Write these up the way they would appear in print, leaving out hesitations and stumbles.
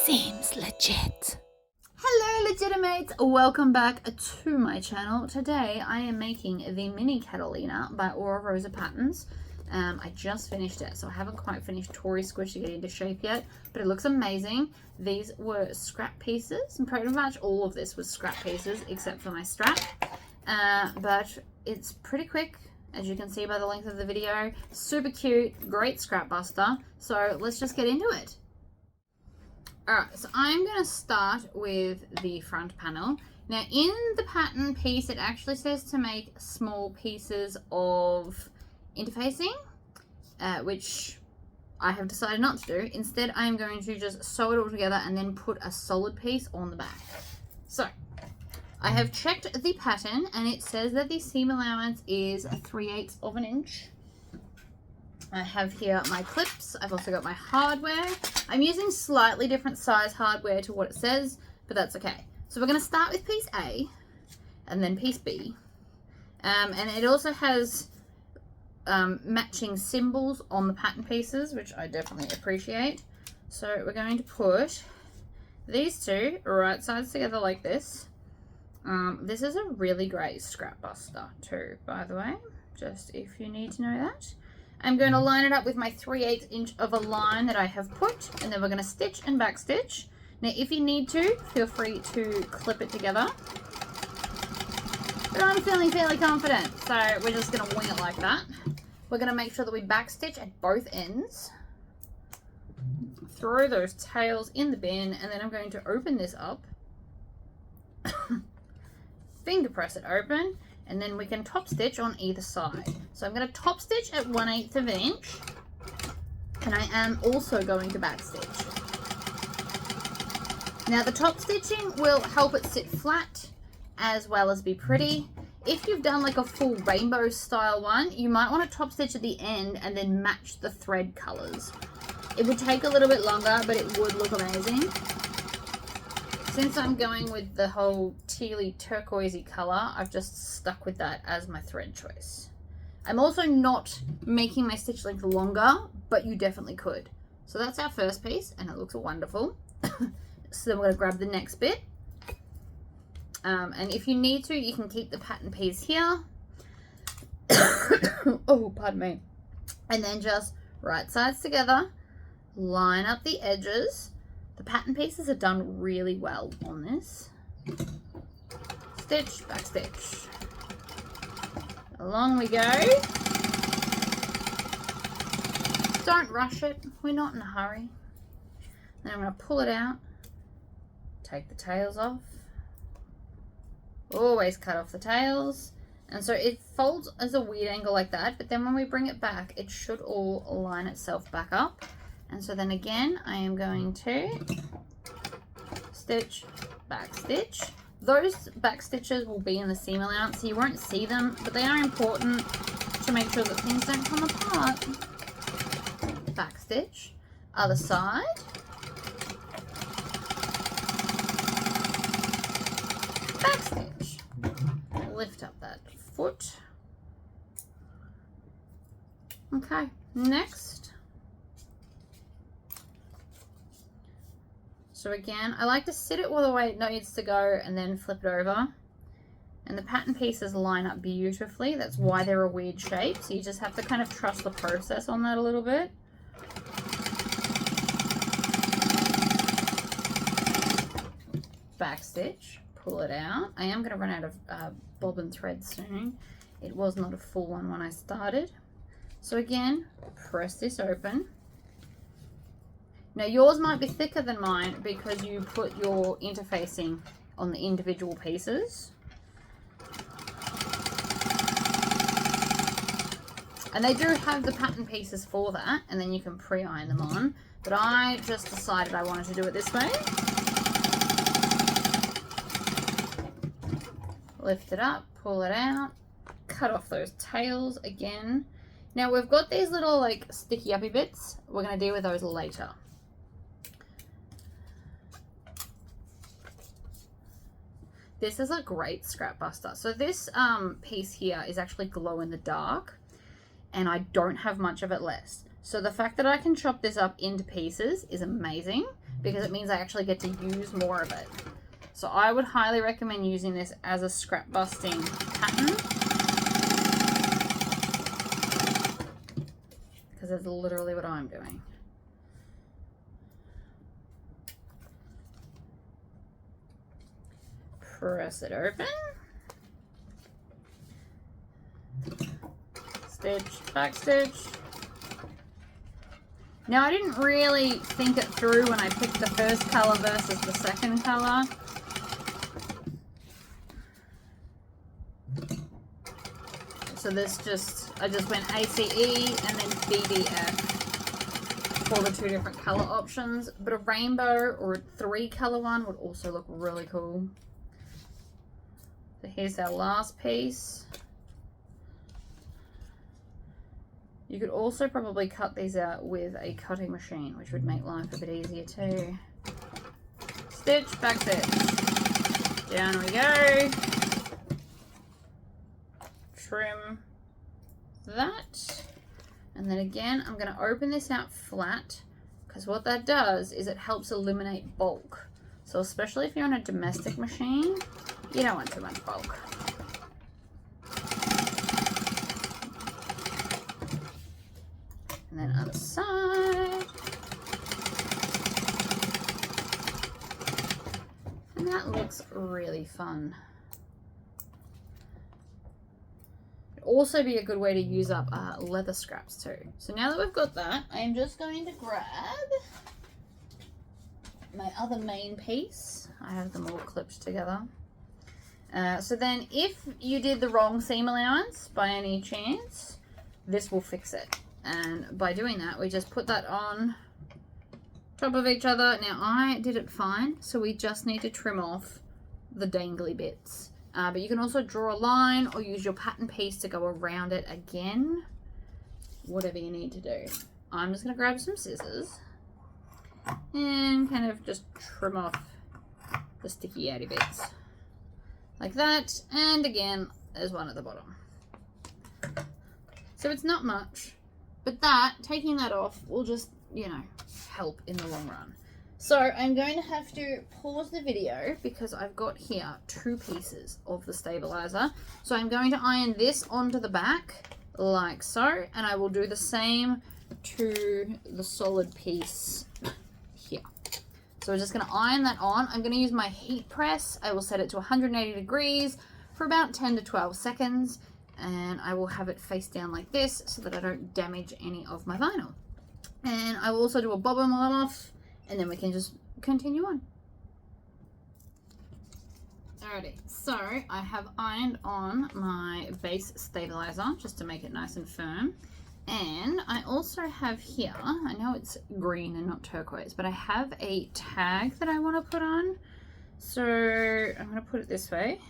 Seems legit. Hello legitimates, welcome back to my channel. Today I am making the mini Catalina by Rosa patterns. I just finished it, so I haven't quite finished Tory Squish to get into shape yet, but it looks amazing. These were scrap pieces, and pretty much all of this was scrap pieces except for my strap, but it's pretty quick, as you can see by the length of the video. Super cute, great scrap buster, so let's just get into it. Alright, so I'm going to start with the front panel. Now in the pattern piece it actually says to make small pieces of interfacing, which I have decided not to do. Instead I'm going to just sew it all together and then put a solid piece on the back. So I have checked the pattern and it says that the seam allowance is 3/8 of an inch. I have here my clips. I've also got my hardware. I'm using slightly different size hardware to what it says, but that's okay. So we're going to start with piece A and then piece B. And it also has matching symbols on the pattern pieces, which I definitely appreciate. So we're going to put these two right sides together like this. This is a really great scrap buster too, by the way, just if you need to know that. I'm going to line it up with my 3/8 inch of a line that I have put, and then we're going to stitch and back stitch. Now if you need to, feel free to clip it together, but I'm feeling fairly confident, so we're just going to wing it like that. We're going to make sure that we back stitch at both ends, throw those tails in the bin, and then I'm going to open this up, finger press it open, and then we can top stitch on either side. So I'm going to top stitch at 1/8 of an inch, and I am also going to back stitch. Now the top stitching will help it sit flat as well as be pretty. If you've done like a full rainbow style one, you might want to top stitch at the end and then match the thread colors. It would take a little bit longer, but it would look amazing. Since I'm going with the whole tealy turquoisey color, I've just stuck with that as my thread choice. I'm also not making my stitch length longer, but you definitely could. So that's our first piece, and it looks wonderful. So then we're going to grab the next bit. And if you need to, you can keep the pattern piece here. Oh, pardon me. And then just right sides together, line up the edges. The pattern pieces are done really well on this. Stitch, back stitch. Along we go. Don't rush it. We're not in a hurry. Then I'm going to pull it out. Take the tails off. Always cut off the tails. And so it folds as a weird angle like that, but then when we bring it back, it should all line itself back up. And so then again, I am going to stitch, back stitch. Those back stitches will be in the seam allowance, so you won't see them, but they are important to make sure that things don't come apart. Back stitch, other side. Back stitch. Lift up that foot. Okay, next. So again, I like to sit it all the way it needs to go and then flip it over. And the pattern pieces line up beautifully. That's why they're a weird shape. So you just have to kind of trust the process on that a little bit. Back stitch, pull it out. I am going to run out of bobbin thread soon. It was not a full one when I started. So again, press this open. Now yours might be thicker than mine because you put your interfacing on the individual pieces. And they do have the pattern pieces for that, and then you can pre-iron them on. But I just decided I wanted to do it this way. Lift it up, pull it out, cut off those tails again. Now we've got these little like sticky uppy bits. We're going to deal with those later. This is a great scrap buster. So this piece here is actually glow in the dark, and I don't have much of it left. So the fact that I can chop this up into pieces is amazing because it means I actually get to use more of it. So I would highly recommend using this as a scrap busting pattern because it's literally what I'm doing. Press it open. Stitch, back stitch. Now I didn't really think it through when I picked the first color versus the second color. So this I just went ACE and then BDF for the 2 different color options. But a rainbow or a 3 color one would also look really cool. So here's our last piece. You could also probably cut these out with a cutting machine, which would make life a bit easier too. Stitch, back stitch. Down we go. Trim that. And then again, I'm going to open this out flat because what that does is it helps eliminate bulk. So especially if you're on a domestic machine, you don't want too much bulk. And then other side. And that looks really fun. It'd also be a good way to use up leather scraps too. So now that we've got that, I am just going to grab my other main piece. I have them all clipped together. So then if you did the wrong seam allowance by any chance, this will fix it. And by doing that, we just put that on top of each other. Now I did it fine, so we just need to trim off the dangly bits. But you can also draw a line or use your pattern piece to go around it again. Whatever you need to do. I'm just going to grab some scissors and kind of just trim off the sticky outy bits. Like that. And again, there's one at the bottom. So it's not much. But taking that off will just, you know, help in the long run. So I'm going to have to pause the video because I've got here 2 pieces of the stabilizer. So I'm going to iron this onto the back like so, and I will do the same to the solid piece here. So we're just going to iron that on. I'm going to use my heat press. I will set it to 180 degrees for about 10 to 12 seconds. And I will have it face down like this so that I don't damage any of my vinyl. And I will also do a bobbin while I'm off, and then we can just continue on. Alrighty, so I have ironed on my base stabilizer just to make it nice and firm. And I also have here, I know it's green and not turquoise, but I have a tag that I want to put on. So I'm going to put it this way.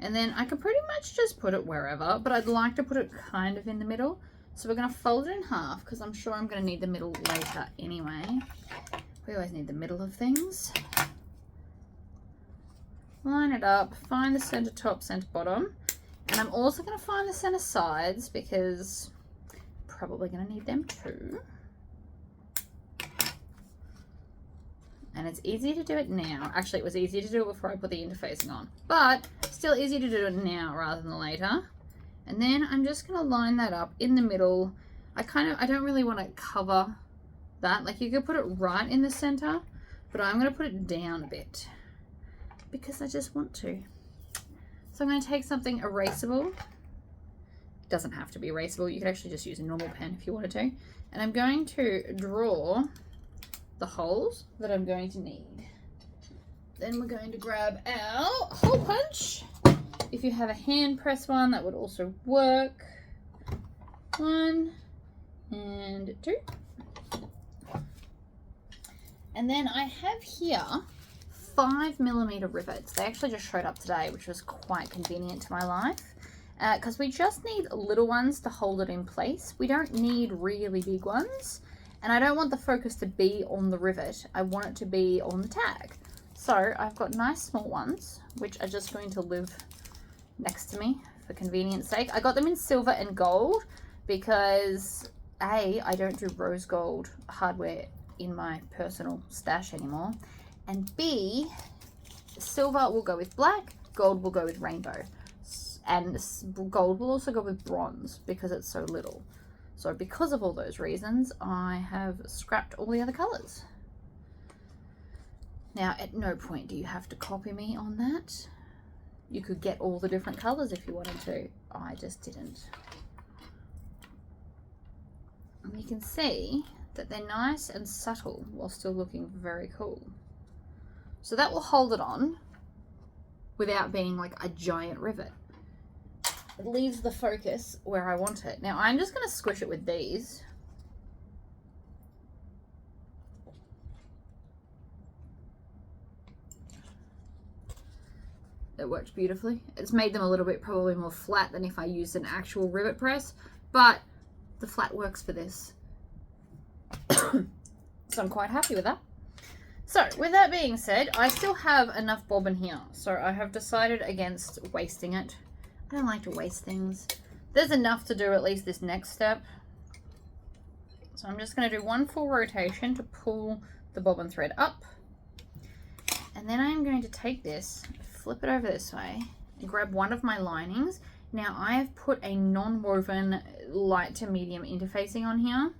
And then I can pretty much just put it wherever, but I'd like to put it kind of in the middle. So we're going to fold it in half because I'm sure I'm going to need the middle later anyway. We always need the middle of things. Line it up, find the center top, center bottom. And I'm also going to find the center sides because I'm probably going to need them too. And it's easy to do it now. Actually, it was easy to do it before I put the interfacing on. But still easy to do it now rather than later. And then I'm just going to line that up in the middle. I don't really want to cover that. Like you could put it right in the center, but I'm going to put it down a bit because I just want to. So I'm going to take something erasable. It doesn't have to be erasable. You could actually just use a normal pen if you wanted to. And I'm going to draw the holes that I'm going to need. Then we're going to grab our hole punch. If you have a hand press one, that would also work. 1 and 2. And then I have here 5mm rivets. They actually just showed up today, which was quite convenient to my life. Because we just need little ones to hold it in place. We don't need really big ones. And I don't want the focus to be on the rivet. I want it to be on the tag. So I've got nice small ones, which are just going to live next to me for convenience sake. I got them in silver and gold because A, I don't do rose gold hardware in my personal stash anymore, and B, silver will go with black, gold will go with rainbow, and gold will also go with bronze because it's so little. So because of all those reasons, I have scrapped all the other colors. Now, at no point do you have to copy me on that. You could get all the different colors if you wanted to. I just didn't. And you can see that they're nice and subtle while still looking very cool. So that will hold it on without being like a giant rivet. It leaves the focus where I want it. Now I'm just going to squish it with these. It worked beautifully. It's made them a little bit probably more flat than if I used an actual rivet press, but the flat works for this. So I'm quite happy with that. So with that being said, I still have enough bobbin here. So I have decided against wasting it. I don't like to waste things. There's enough to do at least this next step. So I'm just going to do one full rotation to pull the bobbin thread up. And then I'm going to take this, flip it over this way, and grab one of my linings. Now I have put a non-woven light to medium interfacing on here,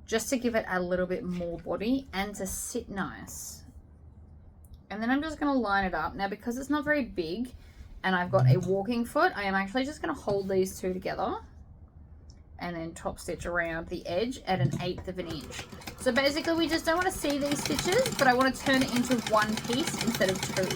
just to give it a little bit more body and to sit nice. And then I'm just going to line it up. Now because it's not very big and I've got a walking foot, I am actually just going to hold these two together and then top stitch around the edge at 1/8 of an inch. So basically we just don't want to see these stitches, but I want to turn it into one piece instead of two.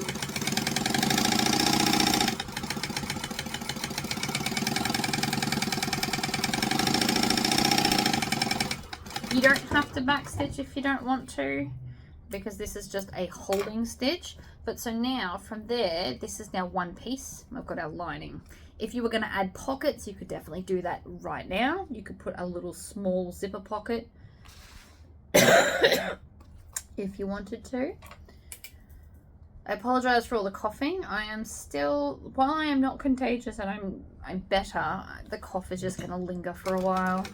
You don't have to backstitch if you don't want to, because this is just a holding stitch. But so now from there, this is now one piece. I've got our lining. If you were going to add pockets, you could definitely do that right now. You could put a little small zipper pocket if you wanted to. I apologize for all the coughing. I am still, while I am not contagious and I'm better, the cough is just going to linger for a while.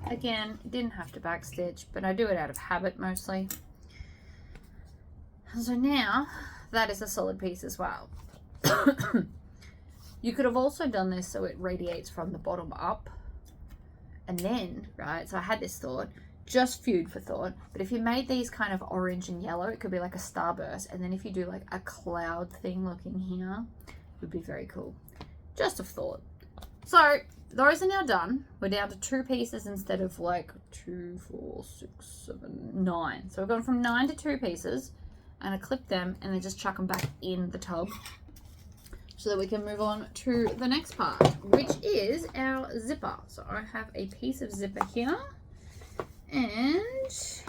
Again, didn't have to backstitch, but I do it out of habit mostly. So now that is a solid piece as well. You could have also done this so it radiates from the bottom up. And then, right, so I had this thought, just food for thought, but if you made these kind of orange and yellow, it could be like a starburst. And then if you do like a cloud thing looking here, it would be very cool. Just a thought. So those are now done. We're down to 2 pieces instead of like 2, 4, 6, 7, 9. So we've gone from 9 to 2 pieces. And I clip them and then just chuck them back in the tub so that we can move on to the next part, which is our zipper. So I have a piece of zipper here, and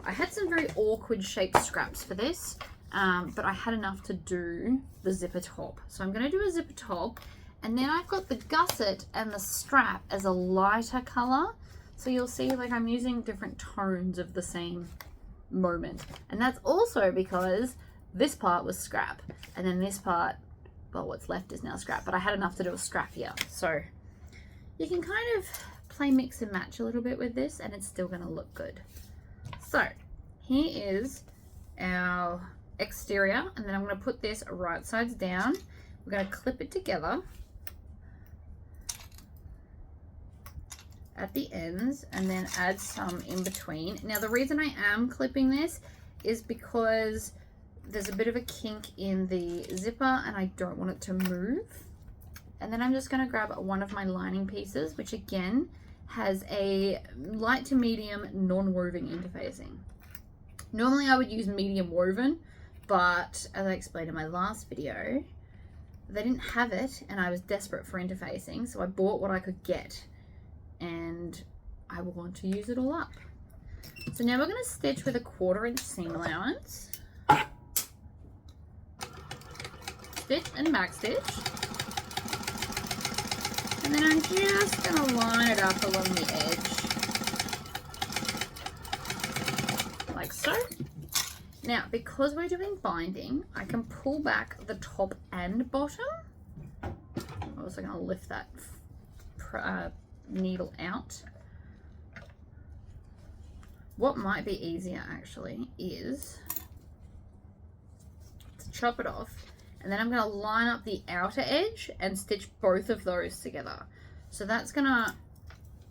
I had some very awkward shaped scraps for this, but I had enough to do the zipper top. So I'm going to do a zipper top, and then I've got the gusset and the strap as a lighter color. So you'll see like I'm using different tones of the same moment. And that's also because this part was scrap. And then this part, well, what's left is now scrap. But I had enough to do a scrap here. So you can kind of play mix and match a little bit with this and it's still going to look good. So here is our exterior. And then I'm going to put this right sides down. We're going to clip it together at the ends and then add some in between. Now the reason I am clipping this is because there's a bit of a kink in the zipper and I don't want it to move. And then I'm just going to grab one of my lining pieces, which again has a light to medium non-woven interfacing. Normally I would use medium woven, but as I explained in my last video, they didn't have it and I was desperate for interfacing, so I bought what I could get. And I will want to use it all up. So now we're going to stitch with a 1/4 inch seam allowance. Stitch and back stitch. And then I'm just going to line it up along the edge. like so. Now, because we're doing binding, I can pull back the top and bottom. I'm also going to lift that needle out. What might be easier actually is to chop it off, and then I'm going to line up the outer edge and stitch both of those together. So that's going to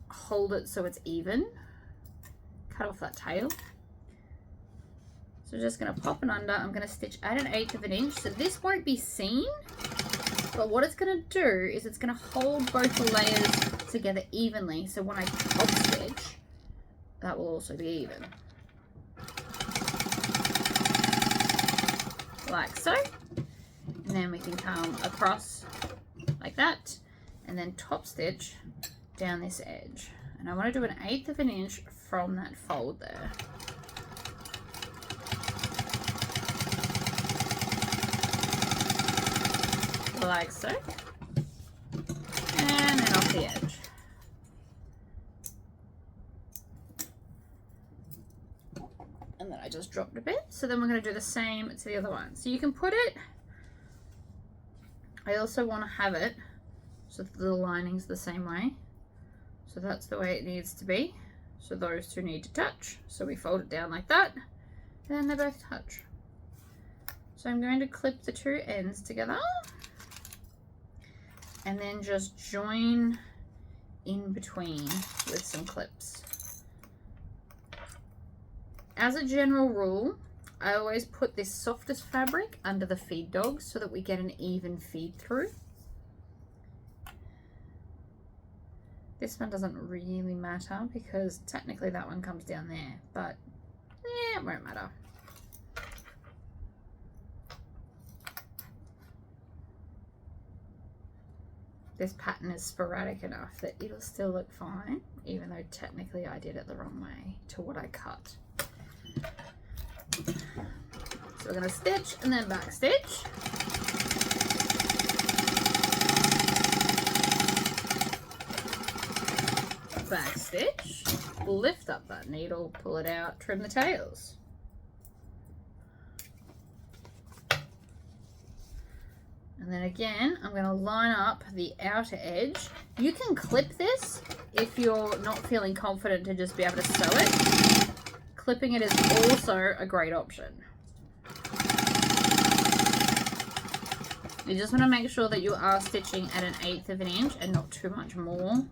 hold it so it's even. Cut off that tail. So just going to pop it under. I'm going to stitch at 1/8 of an inch. So this won't be seen, but what it's going to do is it's going to hold both the layers together evenly. So when I top stitch, that will also be even. Like so. And then we can come across like that and then top stitch down this edge. And I want to do 1/8 of an inch from that fold there. Like so, and then off the edge. And then I just dropped a bit. So then we're going to do the same to the other one. So you can put it, I also want to have it so that the lining's the same way. So that's the way it needs to be. So those two need to touch. So we fold it down like that, and then they both touch. So I'm going to clip the two ends together. And then just join in between with some clips. As a general rule, I always put this softest fabric under the feed dogs so that we get an even feed through. This one doesn't really matter because technically that one comes down there, but yeah, it won't matter. This pattern is sporadic enough that it'll still look fine, even though technically I did it the wrong way to what I cut. So we're going to stitch and then back stitch. Back stitch, lift up that needle, pull it out, trim the tails. And then again, I'm going to line up the outer edge. You can clip this if you're not feeling confident to just be able to sew it. Clipping it is also a great option. You just want to make sure that you are stitching at 1/8 of an inch and not too much more.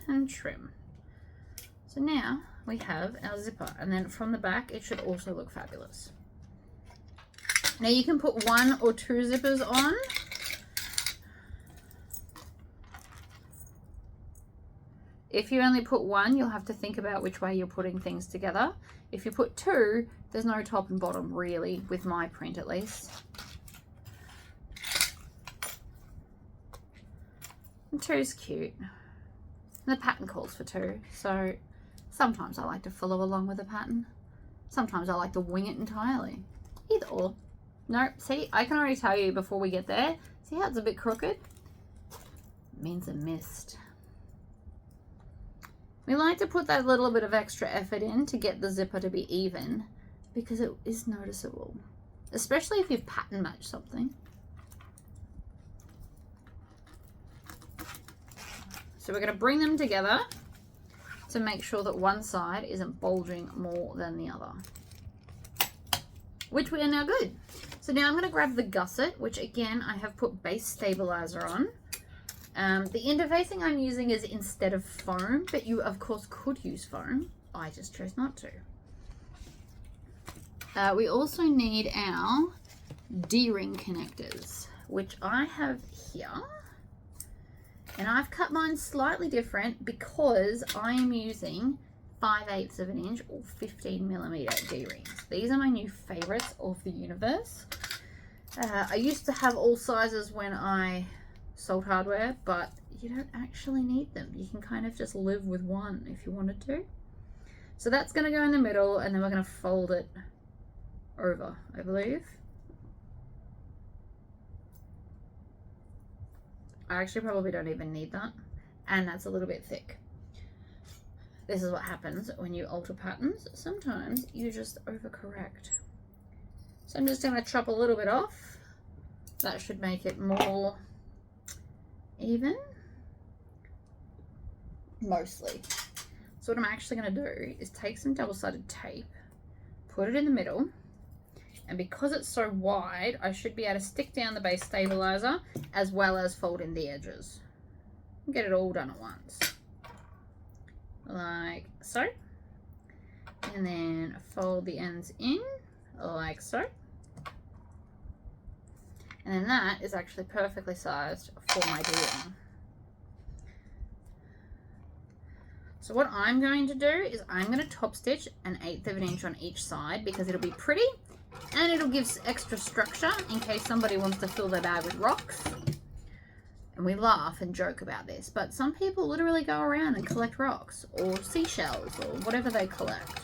And trim. So now we have our zipper, and then from the back it should also look fabulous. Now you can put 1 or 2 zippers on. If you only put 1, you'll have to think about which way you're putting things together. If you put 2, there's no top and bottom really, with my print at least. And 2's cute. And the pattern calls for 2, so sometimes I like to follow along with the pattern. Sometimes I like to wing it entirely. Either or. No, see, I can already tell you before we get there. See how it's a bit crooked? It means I missed. We like to put that little bit of extra effort in to get the zipper to be even, because it is noticeable, especially if you've pattern matched something. So we're going to bring them together to make sure that one side isn't bulging more than the other, which we are now good. So now I'm going to grab the gusset, which again I have put base stabilizer on. The interfacing I'm using is instead of foam, but you of course could use foam. I just chose not to. We also need our D-ring connectors, which I have here. And I've cut mine slightly different because I am using 5/8 of an inch or 15mm D-rings. These are my new favorites of the universe. I used to have all sizes when I sold hardware, but you don't actually need them. You can kind of just live with one if you wanted to. So that's going to go in the middle, and then we're going to fold it over, I believe. I actually probably don't even need that. And that's a little bit thick. This is what happens when you alter patterns. Sometimes you just overcorrect. So I'm just going to chop a little bit off. That should make it more even. Mostly. So what I'm actually going to do is take some double-sided tape, put it in the middle, and because it's so wide, I should be able to stick down the base stabilizer as well as fold in the edges. Get it all done at once. Like so. And then fold the ends in like so. And then that is actually perfectly sized for my D-ring. So what I'm going to do is I'm going to top stitch 1/8 of an inch on each side because it'll be pretty and it'll give extra structure in case somebody wants to fill their bag with rocks. And we laugh and joke about this, but some people literally go around and collect rocks or seashells or whatever they collect.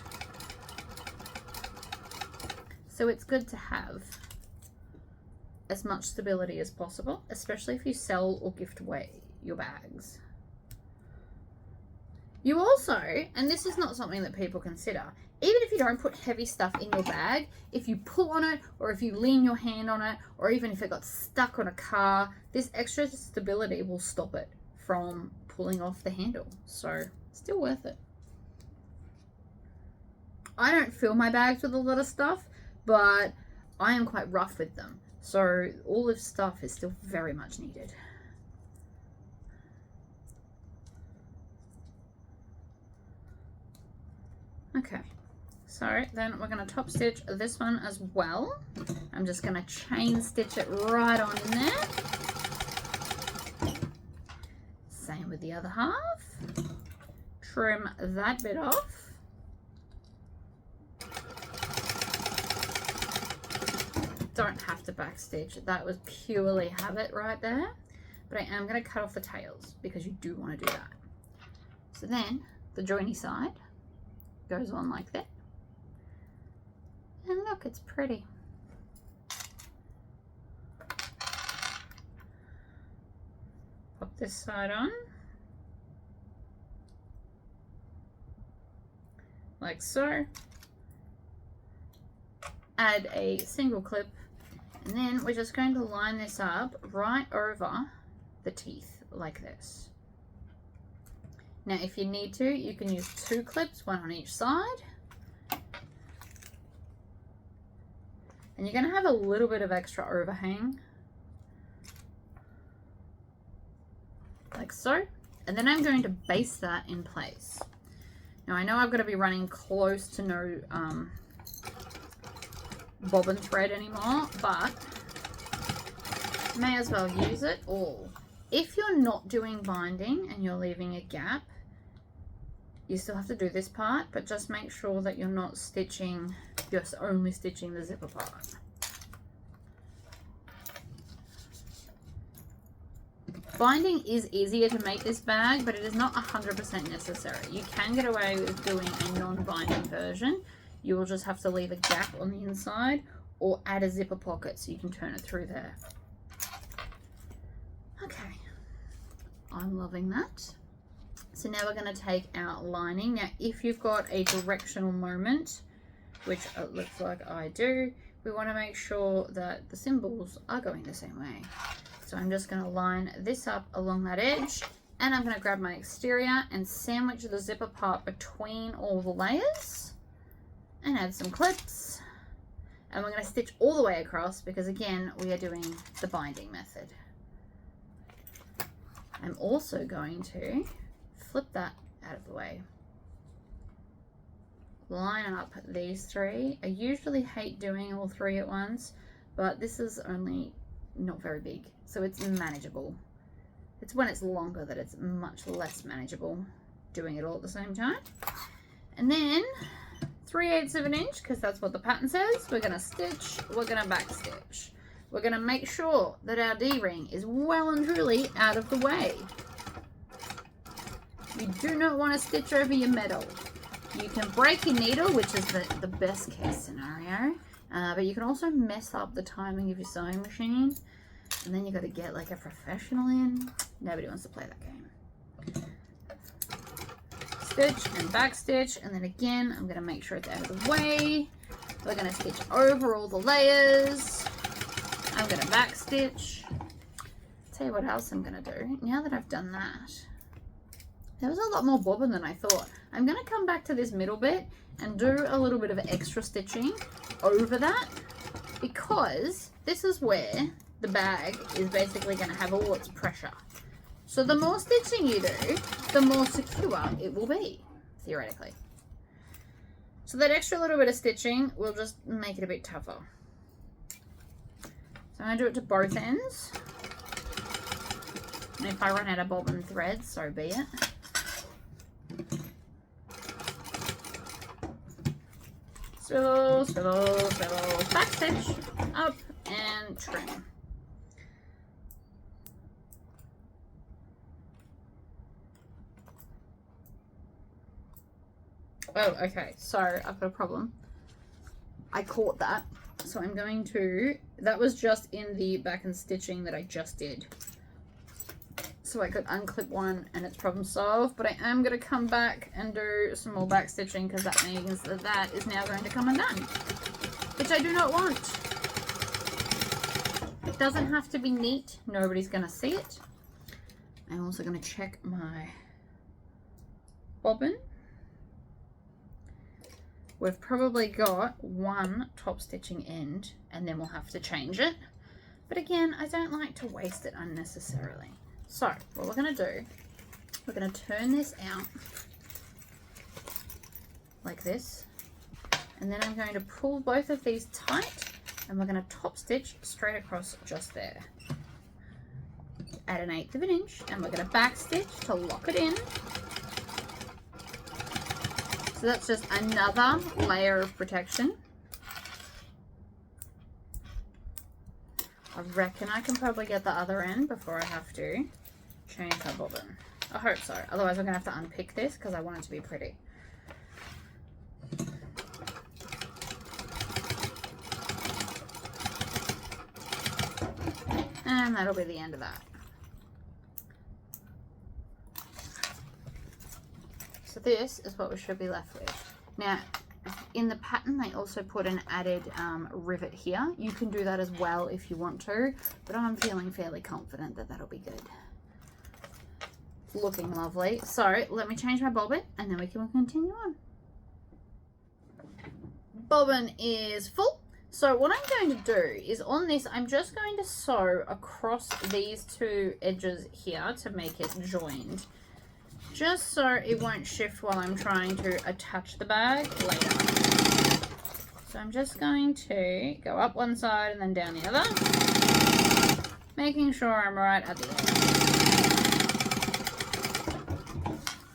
So it's good to have as much stability as possible, especially if you sell or gift away your bags. You also, and this is not something that people consider, even if you don't put heavy stuff in your bag, if you pull on it or if you lean your hand on it or even if it got stuck on a car, this extra stability will stop it from pulling off the handle. So still worth it. I don't fill my bags with a lot of stuff, but I am quite rough with them. So all this stuff is still very much needed. Okay, so then we're going to top stitch this one as well. I'm just going to chain stitch it right on in there. Same with the other half. Trim that bit off. Don't have to backstitch. That was purely habit right there. But I am going to cut off the tails because you do want to do that. So then the joiny side goes on like that. And look, it's pretty. Pop this side on. Like so. Add a single clip. And then we're just going to line this up right over the teeth like this. Now, if you need to, you can use 2 clips, one on each side. And you're going to have a little bit of extra overhang. Like so. And then I'm going to baste that in place. Now, I know I've got to be running close to no bobbin thread anymore, but may as well use it all. If you're not doing binding and you're leaving a gap, you still have to do this part, but just make sure that you're not stitching, just only stitching the zipper part. Binding is easier to make this bag, but it is not 100% necessary. You can get away with doing a non-binding version. You will just have to leave a gap on the inside or add a zipper pocket so you can turn it through there. Okay, I'm loving that. So now we're going to take our lining. Now, if you've got a directional moment, which it looks like I do, we want to make sure that the symbols are going the same way. So I'm just going to line this up along that edge, and I'm going to grab my exterior and sandwich the zipper part between all the layers and add some clips. And we're going to stitch all the way across because, again, we are doing the binding method. I'm also going to flip that out of the way. Line up these 3. I usually hate doing all 3 at once, but this is only not very big, so it's manageable. It's when it's longer that it's much less manageable doing it all at the same time. And then 3/8 of an inch, because that's what the pattern says, we're going to stitch, we're going to back stitch. We're going to make sure that our D-ring is well and truly out of the way. You do not want to stitch over your metal. You can break your needle, which is the best case scenario, but you can also mess up the timing of your sewing machine. And then you got to get like a professional in. Nobody wants to play that game. Stitch and back stitch, and then again I'm going to make sure it's out of the way. We're going to stitch over all the layers. I'm going to back stitch. Tell you what else I'm going to do. Now that I've done that, there was a lot more bobbin than I thought. I'm going to come back to this middle bit and do a little bit of extra stitching over that, because this is where the bag is basically going to have all its pressure. So the more stitching you do, the more secure it will be, theoretically. So that extra little bit of stitching will just make it a bit tougher. So I'm going to do it to both ends. And if I run out of bobbin thread, so be it. Swivel, swivel, swivel, back stitch, up and trim. Oh, okay, so I've got a problem. I caught that, so I'm going to, that was just in the back and stitching that I just did. So I could unclip one and it's problem solved, but I am going to come back and do some more back stitching because that means that that is now going to come undone, which I do not want. It doesn't have to be neat. Nobody's going to see it. I'm also going to check my bobbin. We've probably got one top stitching end and then we'll have to change it. But again, I don't like to waste it unnecessarily. So what we're going to do, we're going to turn this out like this. And then I'm going to pull both of these tight and we're going to top stitch straight across just there. Add an 1/8 of an inch and we're going to back stitch to lock it in. So that's just another layer of protection. I reckon I can probably get the other end before I have to change my bobbin. I hope so. Otherwise we're going to have to unpick this because I want it to be pretty. And that'll be the end of that. So this is what we should be left with. Now, in the pattern, they also put an added rivet here. You can do that as well if you want to, but I'm feeling fairly confident that that'll be good. Looking lovely. So let me change my bobbin and then we can continue on. Bobbin is full. So what I'm going to do is on this, I'm just going to sew across these two edges here to make it joined, just so it won't shift while I'm trying to attach the bag later. So I'm just going to go up one side and then down the other, making sure I'm right at the end.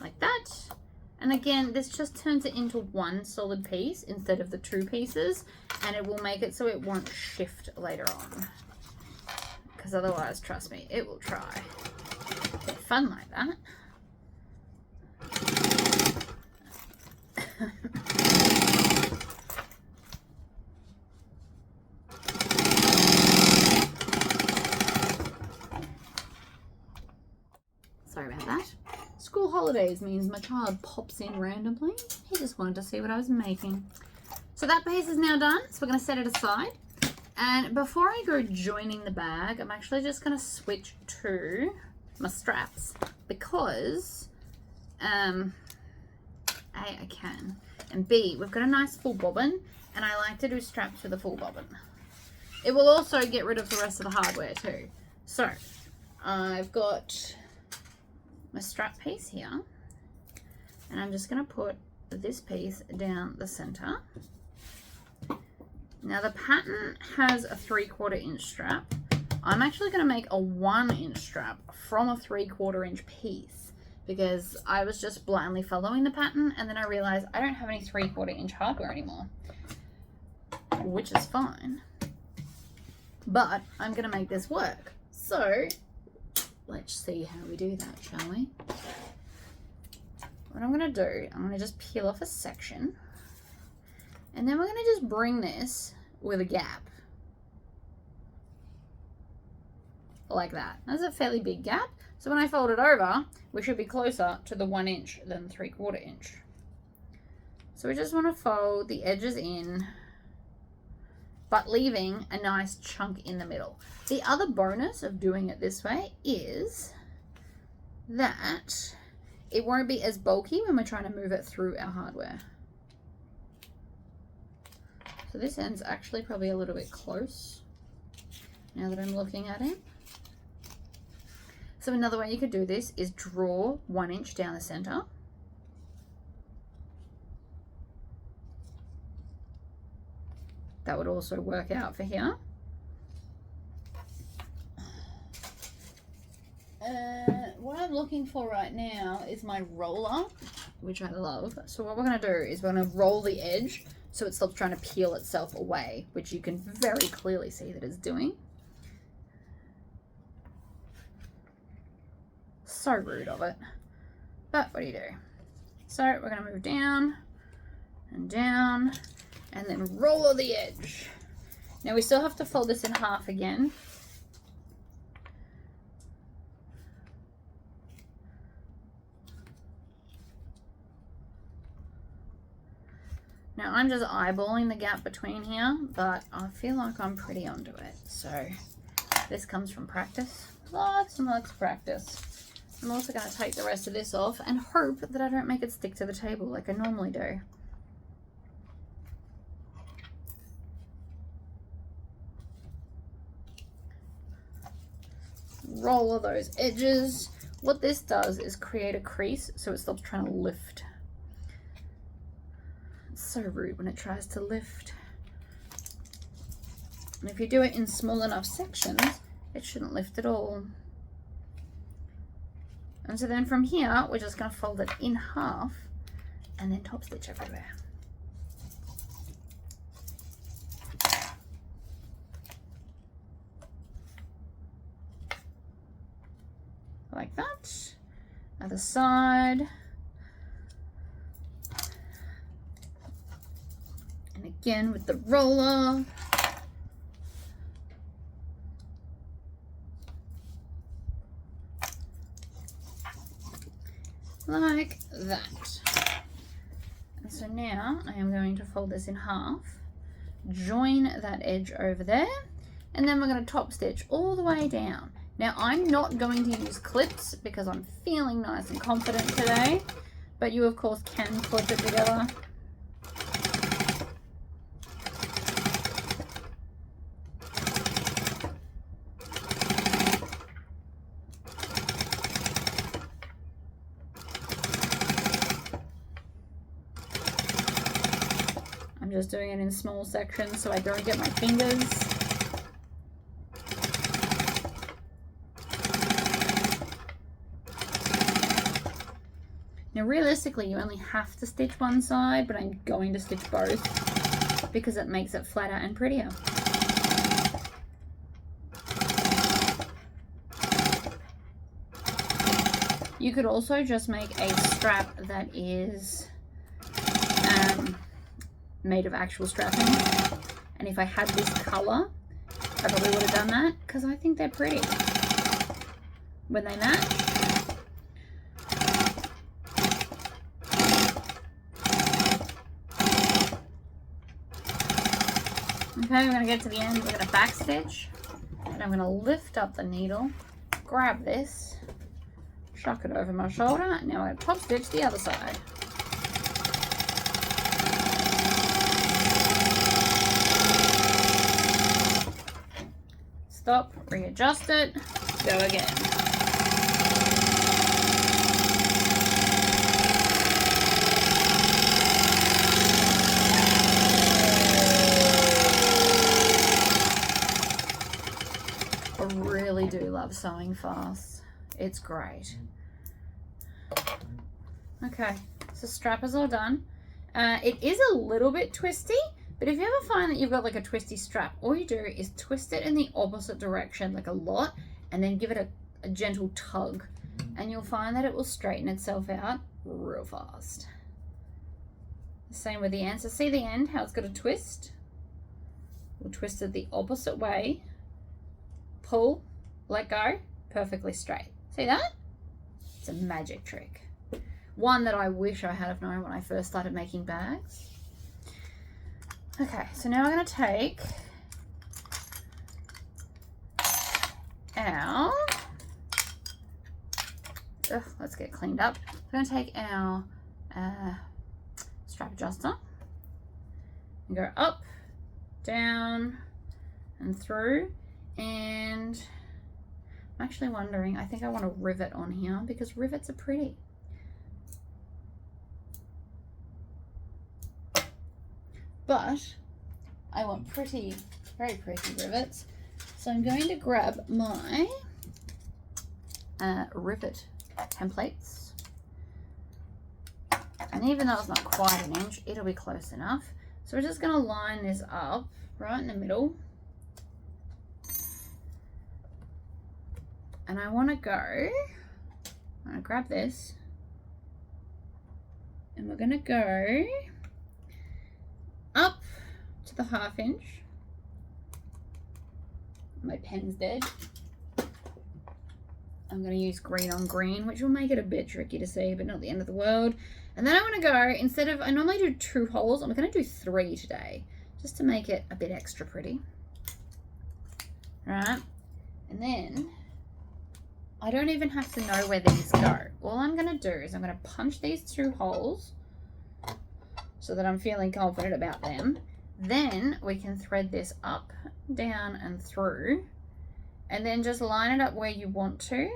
Like that. And again, this just turns it into one solid piece instead of the two pieces, and it will make it so it won't shift later on. Because otherwise, trust me, it will try. It's fun like that. Sorry about that. School holidays means my child pops in randomly. He just wanted to see what I was making. So that piece is now done, so we're going to set it aside. And before I go joining the bag, I'm actually just going to switch to my straps because A, I can, and B, we've got a nice full bobbin and I like to do straps with a full bobbin. It will also get rid of the rest of the hardware too. So I've got my strap piece here and I'm just going to put this piece down the center. Now the pattern has a 3/4 inch strap. I'm actually going to make a 1 inch strap from a 3/4 inch piece because I was just blindly following the pattern and then I realized I don't have any 3/4 inch hardware anymore, which is fine, but I'm going to make this work. So let's see how we do that, shall we? What I'm going to do, I'm going to just peel off a section and then we're going to just bring this with a gap. like that. That's a fairly big gap. So when I fold it over, we should be closer to the 1 inch than 3/4 inch. So we just want to fold the edges in, but leaving a nice chunk in the middle. The other bonus of doing it this way is that it won't be as bulky when we're trying to move it through our hardware. So this end's actually probably a little bit close now that I'm looking at it. So another way you could do this is draw 1 inch down the center. That would also work out for here. What I'm looking for right now is my roller, which I love. So what we're going to do is we're going to roll the edge so it stops trying to peel itself away, which you can very clearly see that it's doing. So rude of it, but what do you do? So we're going to move down and down and then roll the edge. Now we still have to fold this in half again. Now I'm just eyeballing the gap between here, but I feel like I'm pretty onto it. So this comes from practice, lots and lots of practice. I'm also going to take the rest of this off and hope that I don't make it stick to the table like I normally do. Roll all those edges. What this does is create a crease so it stops trying to lift. It's so rude when it tries to lift. And if you do it in small enough sections, it shouldn't lift at all. And so then from here, we're just going to fold it in half and then top stitch everywhere. Like that. Other side. And again with the roller. Like that. And so now I am going to fold this in half, join that edge over there, and then we're going to top stitch all the way down. Now I'm not going to use clips because I'm feeling nice and confident today, but you of course can clip it together. I'm just doing it in small sections so I don't get my fingers. Now realistically you only have to stitch one side, but I'm going to stitch both because it makes it flatter and prettier. You could also just make a strap that is made of actual strapping, and if I had this color I probably would have done that because I think they're pretty when they match. Okay, we're going to get to the end, we're going to back stitch, and I'm going to lift up the needle, grab this, chuck it over my shoulder, and now I'm going to top stitch the other side. Stop, readjust it, go again. I really do love sewing fast. It's great. Okay, so strap is all done. It is a little bit twisty, but if you ever find that you've got like a twisty strap, all you do is twist it in the opposite direction like a lot and then give it a gentle tug and you'll find that it will straighten itself out real fast. Same with the end. So see the end, how it's got a twist? We'll twist it the opposite way, pull, let go, perfectly straight. See that? It's a magic trick. One that I wish I had have known when I first started making bags. Okay, so now we're going to take our, let's get cleaned up. We're going to take our strap adjuster and go up, down, and through. And I'm actually wondering, I think I want a rivet on here because rivets are pretty. But I want pretty, very pretty rivets. So I'm going to grab my rivet templates. And even though it's not quite an inch, it'll be close enough. So we're just going to line this up right in the middle. And I want to I'm going to grab this. And we're going to go up to the 1/2 inch. My pen's dead. I'm going to use green on green, which will make it a bit tricky to see, but not the end of the world. And then I want to go, instead of, I normally do 2 holes, I'm going to do 3 today, just to make it a bit extra pretty. Right? And then, I don't even have to know where these go. All I'm going to do is I'm going to punch these 2 holes so that I'm feeling confident about them. Then we can thread this up, down, and through, and then just line it up where you want to,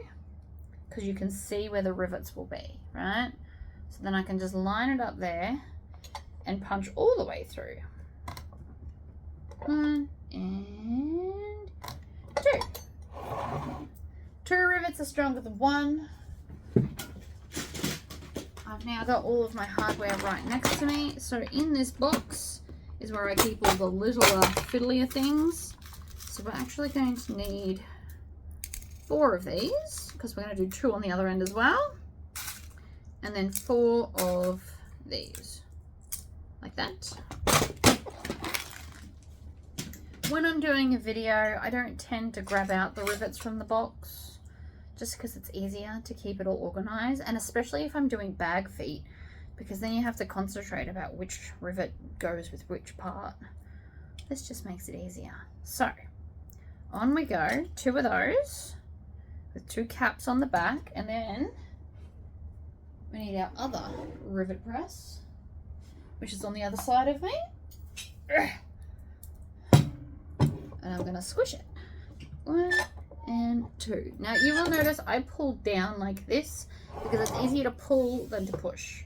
because you can see where the rivets will be, right? So then I can just line it up there and punch all the way through. 1 and 2. 2 rivets are stronger than 1. I've now got all of my hardware right next to me. So in this box is where I keep all the littler, fiddlier things. So we're actually going to need 4 of these, because we're going to do 2 on the other end as well. And then 4 of these, like that. When I'm doing a video, I don't tend to grab out the rivets from the box, just because it's easier to keep it all organized, and especially if I'm doing bag feet, because then you have to concentrate about which rivet goes with which part. This just makes it easier. So on we go, 2 of those with 2 caps on the back, and then we need our other rivet press, which is on the other side of me. And I'm gonna squish it. 1 and 2. Now you will notice I pull down like this because it's easier to pull than to push.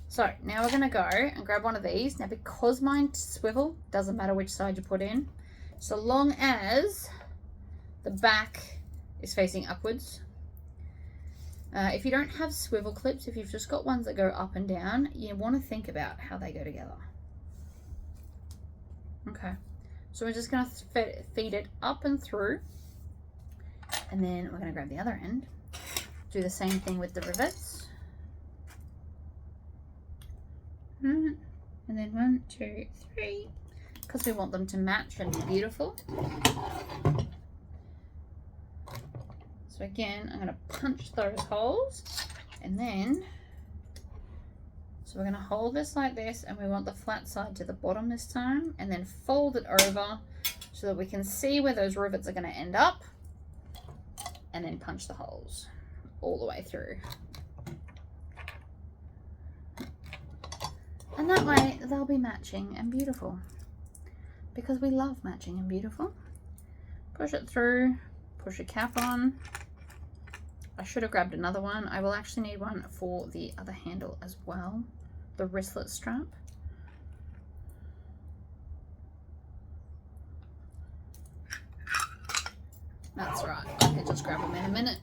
So now we're gonna go and grab one of these. Now because mine swivel, doesn't matter which side you put in, so long as the back is facing upwards. If you don't have swivel clips, if you've just got ones that go up and down, you want to think about how they go together. Okay, so we're just going to feed it up and through, and then we're going to grab the other end, do the same thing with the rivets, and then 1, 2, 3, because we want them to match and be beautiful. So again, I'm going to punch those holes, and then, so we're going to hold this like this, and we want the flat side to the bottom this time, and then fold it over so that we can see where those rivets are going to end up, and then punch the holes all the way through. And that way they'll be matching and beautiful, because we love matching and beautiful. Push it through, push a cap on. I should have grabbed another one. I will actually need one for the other handle as well, the wristlet strap. That's right, I can just grab them in a minute.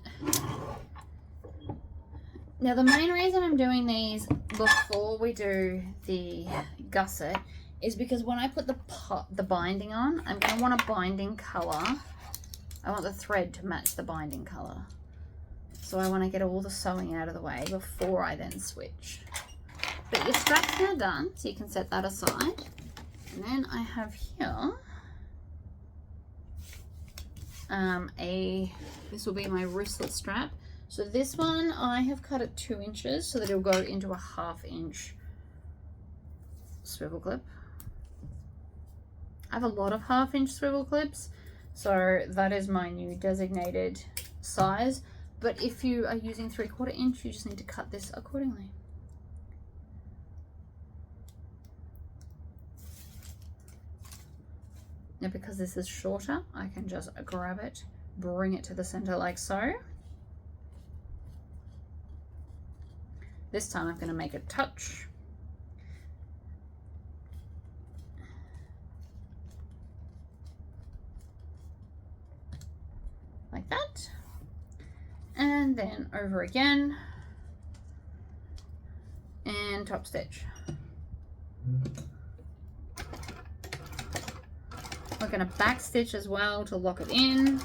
Now the main reason I'm doing these before we do the gusset is because when I put the binding on, I'm going to want a binding color. I want the thread to match the binding color. So I want to get all the sewing out of the way before I then switch. But your strap's now done, so you can set that aside. And then I have here this will be my wristlet strap. So this one I have cut it 2 inches so that it'll go into a 1/2 inch swivel clip. I have a lot of 1/2 inch swivel clips, so that is my new designated size. But if you are using 3/4 inch, you just need to cut this accordingly. Now because this is shorter, I can just grab it, bring it to the center like so. This time I'm going to make a touch. Like that. And then over again. And top stitch. We're going to back stitch as well to lock it in.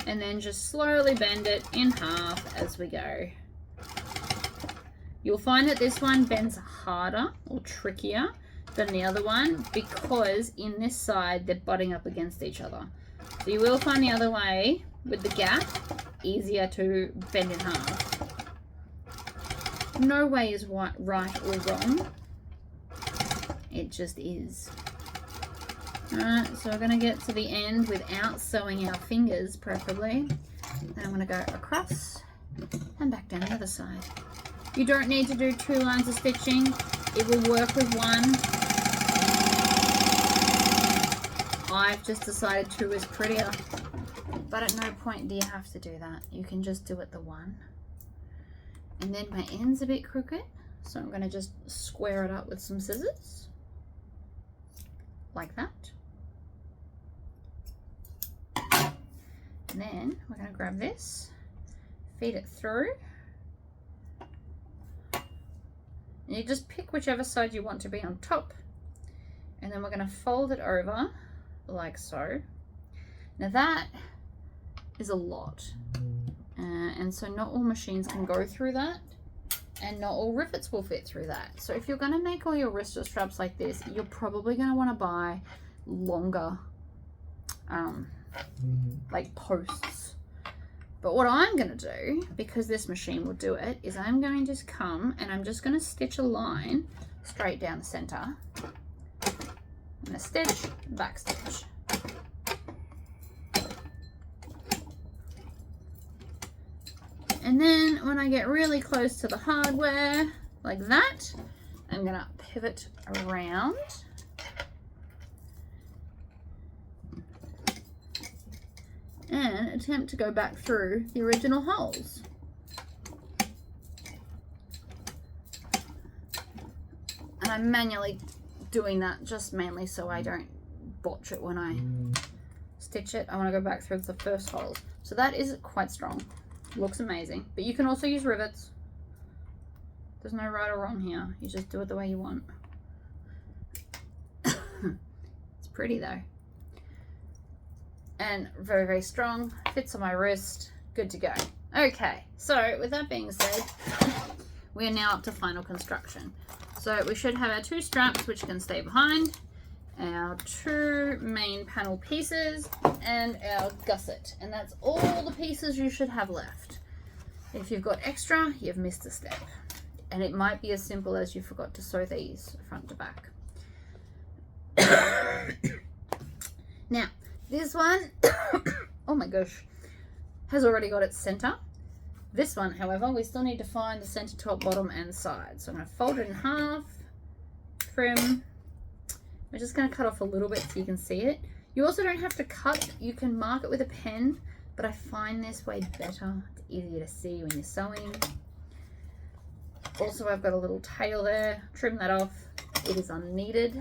And then just slowly bend it in half as we go. You'll find that this one bends harder or trickier than the other one because in this side they're butting up against each other. So you will find the other way with the gap easier to bend in half. No way is right or wrong. It just is. Alright, so we're going to get to the end without sewing our fingers preferably. Then I'm going to go across and back down the other side. You don't need to do 2 lines of stitching. It will work with 1. I've just decided 2 is prettier. But at no point do you have to do that. You can just do it the 1. And then my end's a bit crooked, so I'm going to just square it up with some scissors. Like that. And then we're going to grab this, feed it through. And you just pick whichever side you want to be on top. And then we're going to fold it over like so. Now that is a lot. And so not all machines can go through that. And not all rivets will fit through that. So if you're going to make all your wristlet straps like this, you're probably going to want to buy longer like posts. But what I'm going to do, because this machine will do it, is I'm going to just come and I'm just going to stitch a line straight down the center. I'm going to stitch, back stitch. And then when I get really close to the hardware, like that, I'm going to pivot around. And attempt to go back through the original holes. And I'm manually doing that just mainly so I don't botch it when I stitch it. I want to go back through the first holes. So that is quite strong. Looks amazing. But you can also use rivets. There's no right or wrong here. You just do it the way you want. It's pretty though. And very, very strong. Fits on my wrist. Good to go. Okay, so with that being said, we are now up to final construction. So we should have our 2 straps which can stay behind, our 2 main panel pieces, and our gusset. And that's all the pieces you should have left. If you've got extra, you've missed a step. And it might be as simple as you forgot to sew these front to back. Now, this one, oh my gosh, has already got its center. This one, however, we still need to find the center, top, bottom, and side. So I'm going to fold it in half, trim. We're just going to cut off a little bit so you can see it. You also don't have to cut. You can mark it with a pen, but I find this way better. It's easier to see when you're sewing. Also, I've got a little tail there. Trim that off. It is unneeded.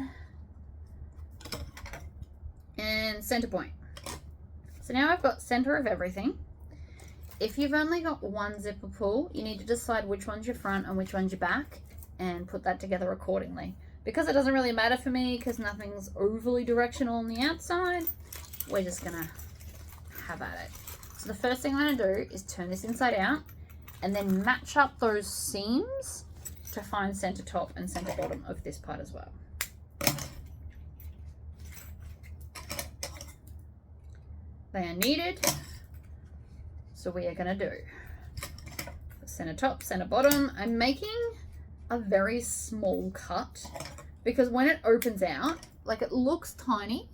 And center point. So now I've got center of everything. If you've only got 1 zipper pull, you need to decide which one's your front and which one's your back and put that together accordingly. Because it doesn't really matter for me because nothing's overly directional on the outside, we're just gonna have at it. So the first thing I'm gonna do is turn this inside out and then match up those seams to find center top and center bottom of this part as well. They are needed. So we are going to do center top, center bottom. I'm making a very small cut because when it opens out, like it looks tiny,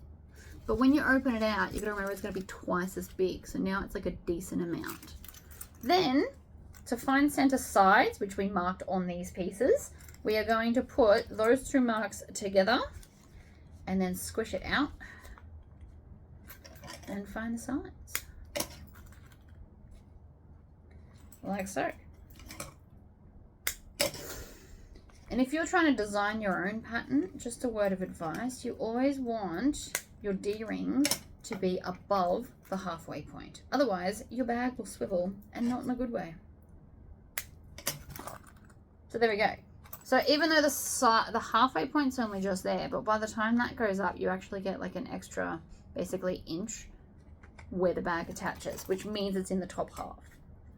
but when you open it out, you got to remember it's going to be twice as big. So now it's like a decent amount. Then to find center sides, which we marked on these pieces, we are going to put those two marks together and then squish it out and find the sides. Like so. And if you're trying to design your own pattern, just a word of advice, you always want your D-ring to be above the halfway point. Otherwise, your bag will swivel, and not in a good way. So there we go. So even though the halfway point's only just there, but by the time that goes up, you actually get like an extra, basically, inch where the bag attaches, which means it's in the top half.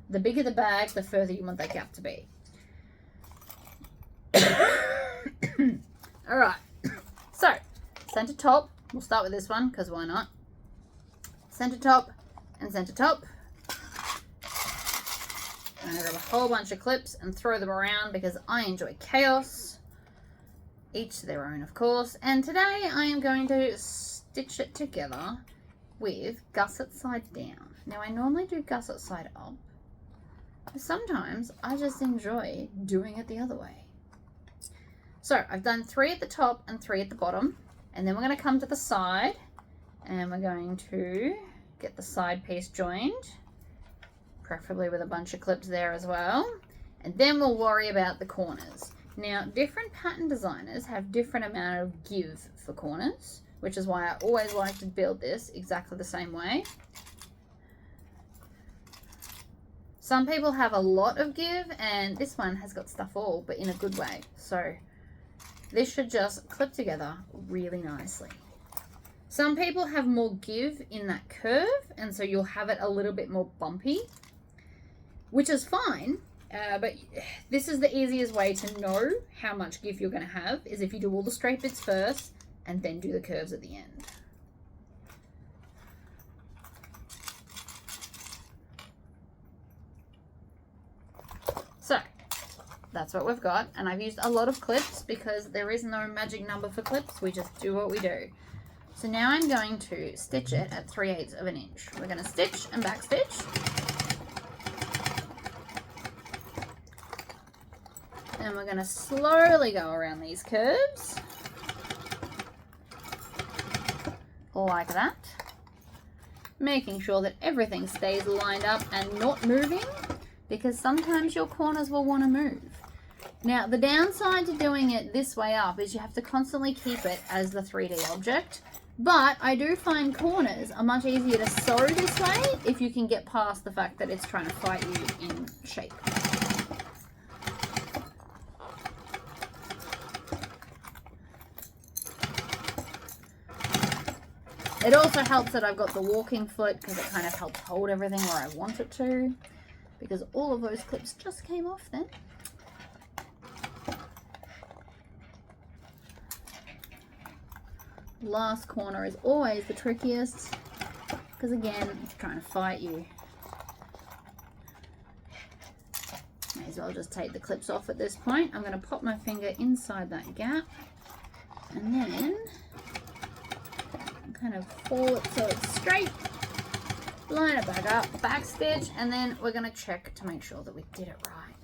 The bigger the bag, the further you want that gap to be. All right. So, center top. We'll start with this one, because why not? Center top and center top. I'm going to grab a whole bunch of clips and throw them around because I enjoy chaos. Each to their own, of course. And today I am going to stitch it together with gusset side down. Now I normally do gusset side up, but sometimes I just enjoy doing it the other way. So I've done 3 at the top and 3 at the bottom, and then we're going to come to the side and we're going to get the side piece joined, preferably with a bunch of clips there as well, and then we'll worry about the corners. Now different pattern designers have different amount of give for corners, which is why I always like to build this exactly the same way. Some people have a lot of give, and this one has got stuff all, but in a good way. So this should just clip together really nicely. Some people have more give in that curve, and so you'll have it a little bit more bumpy, which is fine. But this is the easiest way to know how much give you're going to have, is if you do all the straight bits first and then do the curves at the end. So that's what we've got, and I've used a lot of clips because there is no magic number for clips. We just do what we do. So now I'm going to stitch it at 3/8 of an inch. We're going to stitch and back stitch. And we're going to slowly go around these curves like that, making sure that everything stays lined up and not moving, because sometimes your corners will want to move. Now the downside to doing it this way up is you have to constantly keep it as the 3D object, but I do find corners are much easier to sew this way if you can get past the fact that it's trying to fight you in shape. It also helps that I've got the walking foot, because it kind of helps hold everything where I want it to, because all of those clips just came off then. Last corner is always the trickiest, because again, it's trying to fight you. May as well just take the clips off at this point. I'm going to pop my finger inside that gap and then kind of fold it so it's straight, line it back up, back stitch, and then we're going to check to make sure that we did it right.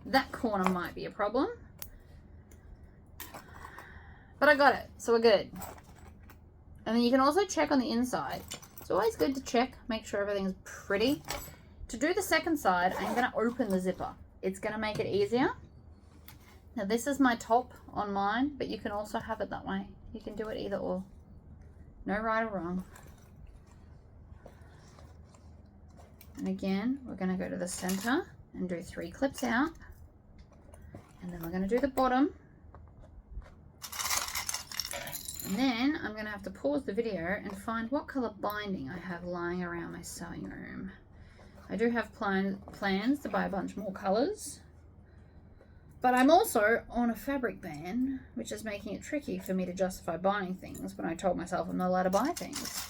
That corner might be a problem, but I got it, so we're good. And then you can also check on the inside. It's always good to check, make sure everything's pretty. To do the second side, I'm going to open the zipper. It's going to make it easier. Now this is my top on mine, but you can also have it that way. You can do it either or. No right or wrong. And again, we're going to go to the center and do 3 clips out. And then we're going to do the bottom. And then I'm going to have to pause the video and find what color binding I have lying around my sewing room. I do have plans to buy a bunch more colors, but I'm also on a fabric ban, which is making it tricky for me to justify buying things when I told myself I'm not allowed to buy things.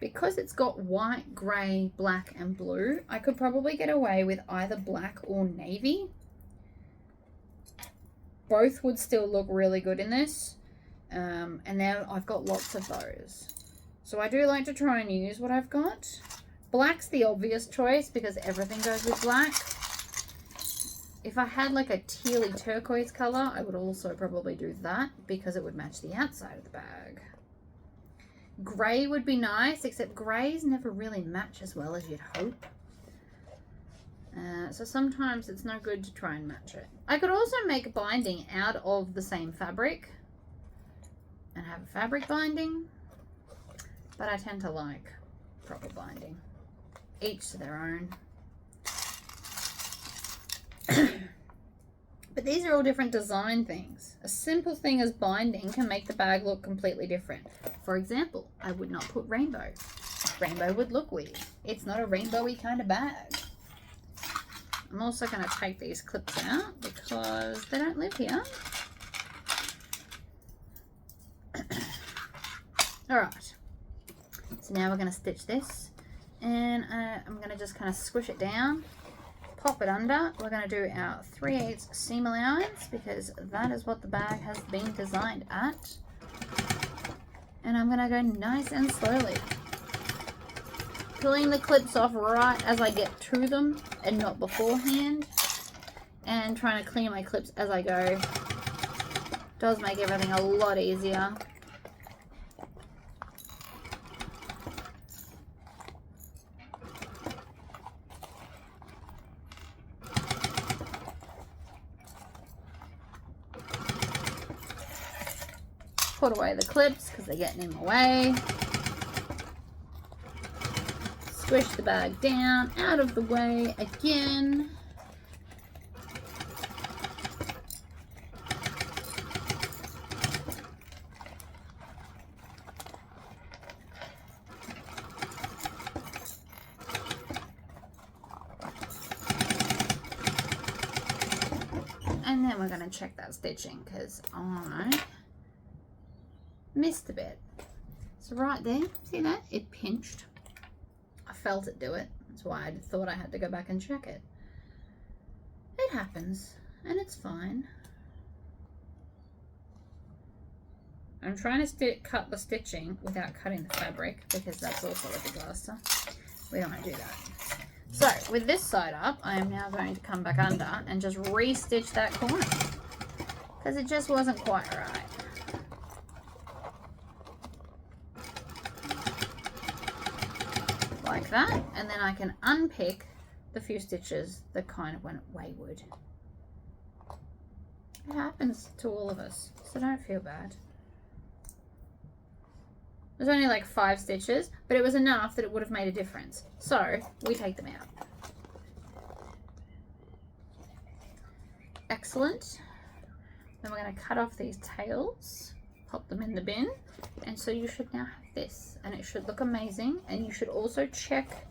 Because it's got white, grey, black and blue, I could probably get away with either black or navy. Both would still look really good in this. And now I've got lots of those. So I do like to try and use what I've got. Black's the obvious choice because everything goes with black. If I had like a tealy turquoise color, I would also probably do that because it would match the outside of the bag. Grey would be nice, except greys never really match as well as you'd hope. So sometimes it's no good to try and match it. I could also make binding out of the same fabric and have a fabric binding, but I tend to like proper binding. Each to their own. But these are all different design things. A simple thing as binding can make the bag look completely different. For example, I would not put rainbow. Rainbow would look weird. It's not a rainbowy kind of bag. I'm also going to take these clips out because they don't live here. Alright, so now we're going to stitch this, and I'm going to just kind of squish it down, pop it under. We're going to do our 3/8 seam allowance because that is what the bag has been designed at. And I'm going to go nice and slowly, pulling the clips off right as I get to them and not beforehand, and trying to clean my clips as I go. Does make everything a lot easier. Put away the clips because they're getting in the way. Squish the bag down, out of the way again. And then we're going to check that stitching because I missed a bit. So right there, see that? It pinched. I felt it do it. That's why I thought I had to go back and check it. It happens, and it's fine. I'm trying to cut the stitching without cutting the fabric because that's also a disaster. We don't want to do that. So with this side up, I am now going to come back under and just re-stitch that corner because it just wasn't quite right. Like that, and then I can unpick the few stitches that kind of went wayward. It happens to all of us, so don't feel bad. There's only like 5 stitches, but it was enough that it would have made a difference. So we take them out. Excellent. Then we're going to cut off these tails, pop them in the bin, and so you should now have this, and it should look amazing. And you should also check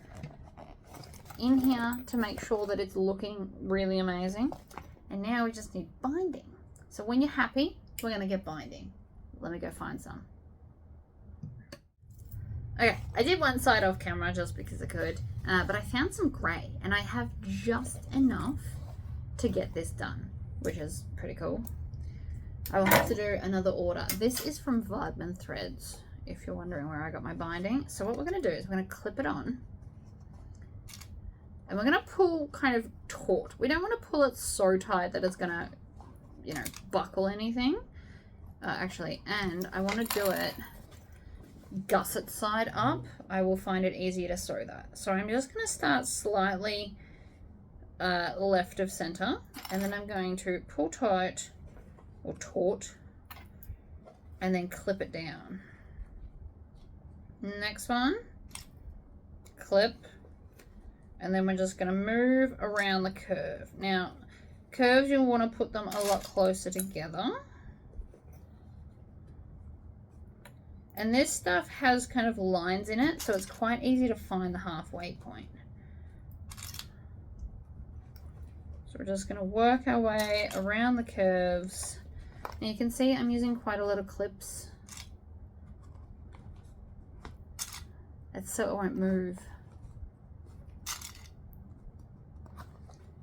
in here to make sure that it's looking really amazing. And now we just need binding. So when you're happy, we're going to get binding. Let me go find some. Okay, I did one side off camera just because I could, but I found some grey, and I have just enough to get this done, which is pretty cool. I will have to do another order. This is from Vardman Threads, if you're wondering where I got my binding. So what we're going to do is we're going to clip it on, and we're going to pull kind of taut. We don't want to pull it so tight that it's going to, you know, buckle anything. Actually, and I want to do it gusset side up. I will find it easier to sew that. So I'm just going to start slightly left of center, and then I'm going to pull tight or taut and then clip it down. Next one, clip, and then we're just going to move around the curve. Now curves, you'll want to put them a lot closer together. And this stuff has kind of lines in it, so it's quite easy to find the halfway point. So we're just going to work our way around the curves. And you can see I'm using quite a lot of clips. It's so it won't move.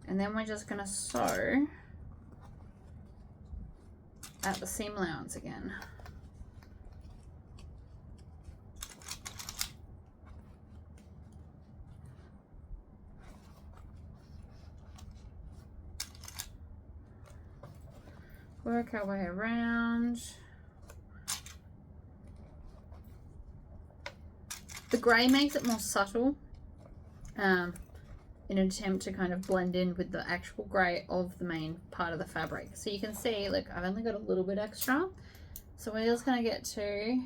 And then we're just going to sew at the seam allowance again. Work our way around. The grey makes it more subtle in an attempt to kind of blend in with the actual grey of the main part of the fabric. So you can see, look, I've only got a little bit extra. So we're just going to get to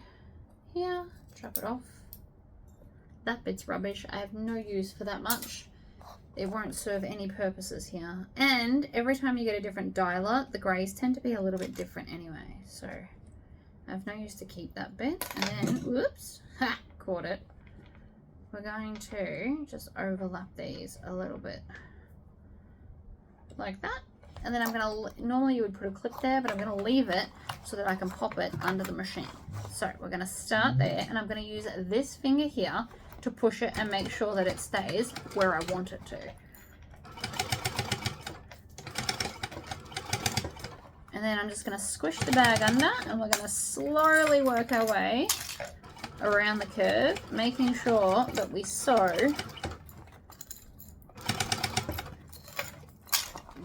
here, chop it off. That bit's rubbish. I have no use for that much. It won't serve any purposes here. And every time you get a different dialer, the greys tend to be a little bit different anyway. So I have no use to keep that bit. And then, whoops, ha, caught it. We're going to just overlap these a little bit like that. And then I'm going to, normally you would put a clip there, but I'm going to leave it so that I can pop it under the machine. So we're going to start there, and I'm going to use this finger here to push it and make sure that it stays where I want it to. And then I'm just going to squish the bag under, and we're going to slowly work our way around the curve, making sure that we sew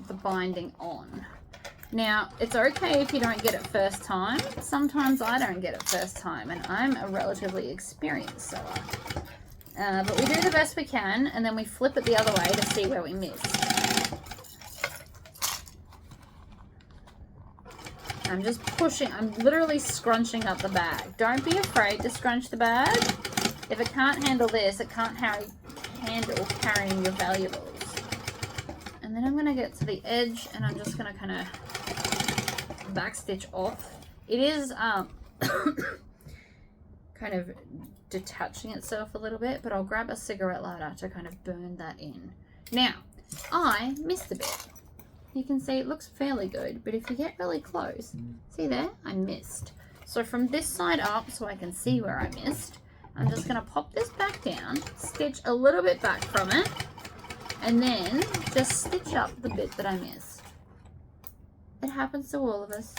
the binding on. Now, it's okay if you don't get it first time. Sometimes I don't get it first time, and I'm a relatively experienced sewer. But we do the best we can, and then we flip it the other way to see where we missed. I'm just pushing, I'm literally scrunching up the bag. Don't be afraid to scrunch the bag. If it can't handle this, it can't handle carrying your valuables. And then I'm going to get to the edge, and I'm just going to kind of backstitch off. It is kind of detaching itself a little bit, but I'll grab a cigarette lighter to kind of burn that in. Now, I missed a bit. You can see it looks fairly good, but if you get really close, see there, I missed. So from this side up, so I can see where I missed, I'm just going to pop this back down, stitch a little bit back from it, and then just stitch up the bit that I missed. It happens to all of us.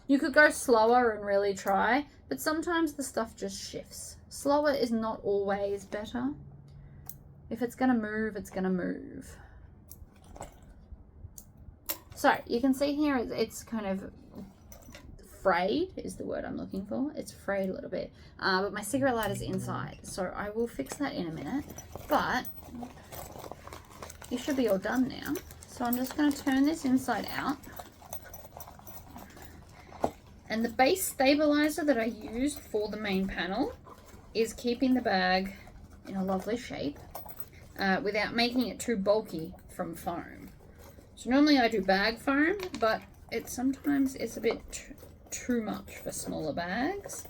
You could go slower and really try, but sometimes the stuff just shifts. Slower is not always better. If it's going to move, it's going to move. So you can see here it's kind of frayed is the word I'm looking for. It's frayed a little bit, but my cigarette lighter's inside, so I will fix that in a minute. But you should be all done now. So I'm just going to turn this inside out. And the base stabilizer that I used for the main panel is keeping the bag in a lovely shape without making it too bulky from foam. So normally I do bag foam, but sometimes it's a bit too much for smaller bags.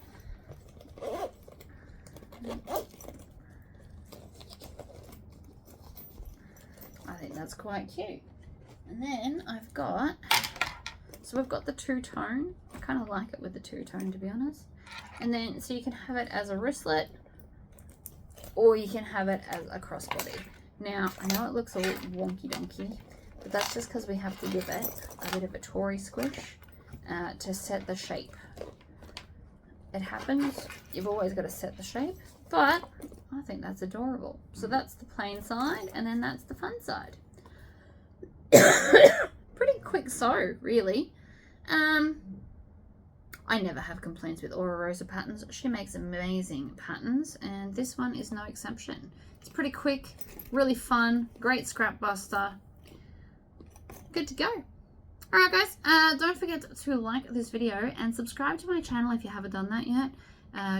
I think that's quite cute. And then I've got, so we've got the two-tone. I kind of like it with the two-tone, to be honest. And then, so you can have it as a wristlet, or you can have it as a crossbody. Now, I know it looks all wonky-donkey, but that's just because we have to give it a bit of a Tory squish to set the shape. It happens. You've always got to set the shape, but I think that's adorable. So that's the plain side, and then that's the fun side. Pretty quick sew, really. I never have complaints with Rosa patterns. She makes amazing patterns, and this one is no exception. It's pretty quick, really fun, great scrap buster. Good to go. Alright guys, don't forget to like this video and subscribe to my channel if you haven't done that yet,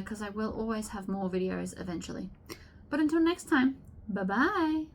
because I will always have more videos eventually. But until next time, bye bye.